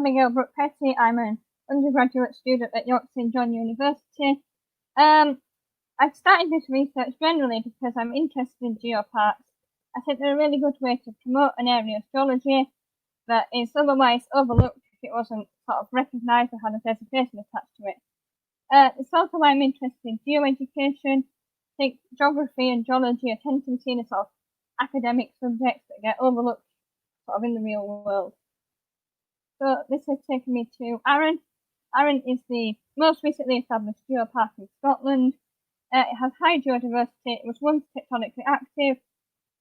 Abigail Brook-Petty. I'm an undergraduate student at St John University. I've started this research generally because I'm interested in geoparks. I think they're a really good way to promote an area of geology that is otherwise overlooked if it wasn't sort of recognised or had a designation attached to it. It's also why I'm interested in geoeducation. I think geography and geology are tend to be seen as sort of academic subjects that get overlooked sort of in the real world. So this has taken me to Arran. Arran is the most recently established geopark in Scotland. It has high geodiversity. It was once tectonically active,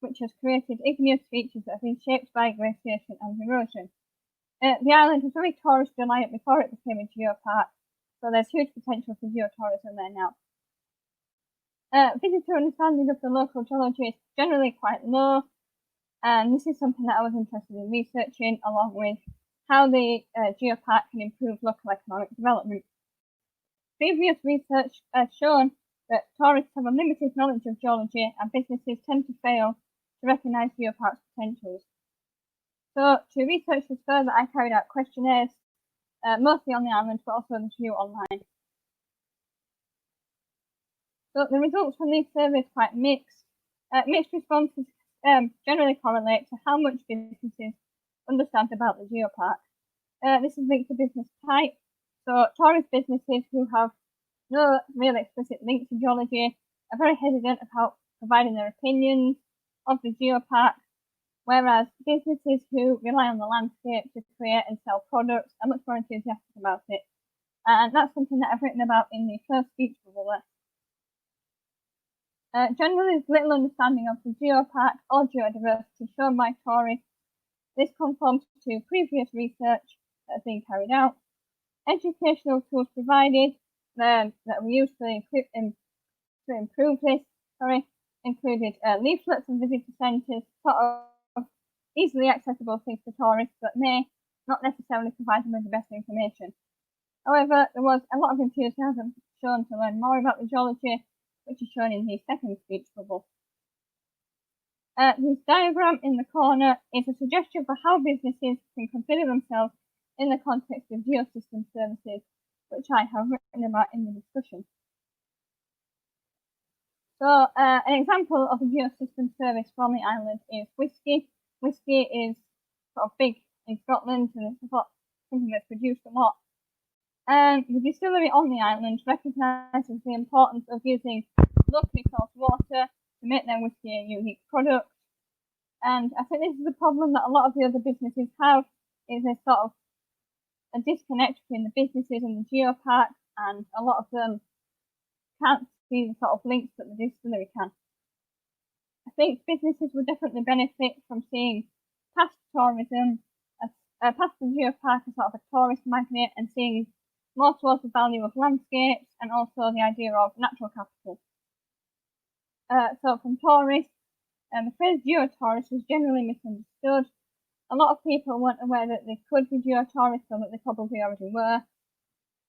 which has created igneous features that have been shaped by glaciation and erosion. The island was very tourist reliant before it became a geopark, so there's huge potential for geotourism there now. Visitor understanding of the local geology is generally quite low, and this is something that I was interested in researching, along with how the geopark can improve local economic development. Previous research has shown that tourists have a limited knowledge of geology, and businesses tend to fail to recognise geoparks' potentials. So to research this further, I carried out questionnaires, mostly on the island, but also a few online. So the results from these surveys are quite mixed. Mixed responses generally correlate to how much businesses understand about the geopark. This is linked to business type. So tourist businesses who have no real explicit link to geology are very hesitant about providing their opinions of the geopark, whereas businesses who rely on the landscape to create and sell products are much more enthusiastic about it. And that's something that I've written about in the first speech bubble there. Generally, there's little understanding of the geopark or geodiversity shown by tourists. This conforms to previous research that has been carried out. Educational tools provided that were used to improve this, included leaflets and visitor centres, sort of easily accessible things to tourists, but may not necessarily provide them with the best information. However, there was a lot of enthusiasm shown to learn more about the geology, which is shown in the second speech bubble. This diagram in the corner is a suggestion for how businesses can consider themselves in the context of geosystem services, which I have written about in the discussion. So an example of a geosystem service from the island is whisky. Whisky is sort of big in Scotland, and it's something that's produced a lot. And the distillery on the island recognises the importance of using locally sourced water to make their whisky a unique product. And I think this is a problem that a lot of the other businesses have, is a sort of a disconnect between the businesses and the geopark, and a lot of them can't see the sort of links that the distillery can. I think businesses would definitely benefit from seeing past tourism, past the geopark as sort of a tourist magnet, and seeing more towards the value of landscapes and also the idea of natural capital. So from tourists, the phrase geotourist is generally misunderstood. A lot of people weren't aware that they could be geotourists, or that they probably already were.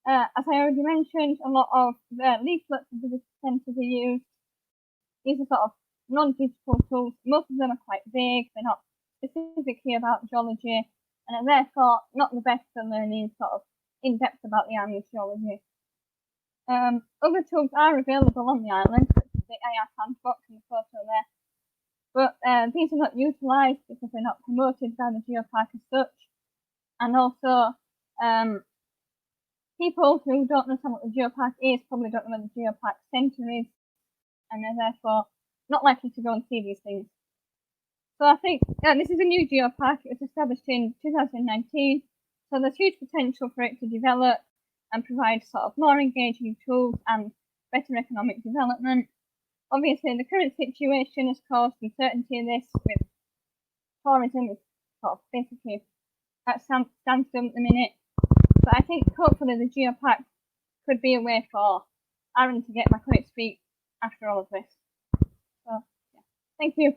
As I already mentioned, a lot of the leaflets and visitor centres are used. These are sort of non-digital tools. Most of them are quite vague. They're not specifically about geology, and are therefore not the best for learning sort of in depth about the island's geology. Other tools are available on the island, such as the AR sandbox in the photo there, but these are not utilised because they're not promoted by the geopark as such. And also, people who don't understand what the geopark is probably don't know where the geopark centre is, and they're therefore not likely to go and see these things. So I think this is a new geopark. It was established in 2019, so there's huge potential for it to develop and provide sort of more engaging tools and better economic development. Obviously, the current situation has caused uncertainty in this, with tourism is sort of basically at standstill at the minute. But I think hopefully the geopark could be a way for Arran to get back on its feet after all of this. So, yeah. Thank you.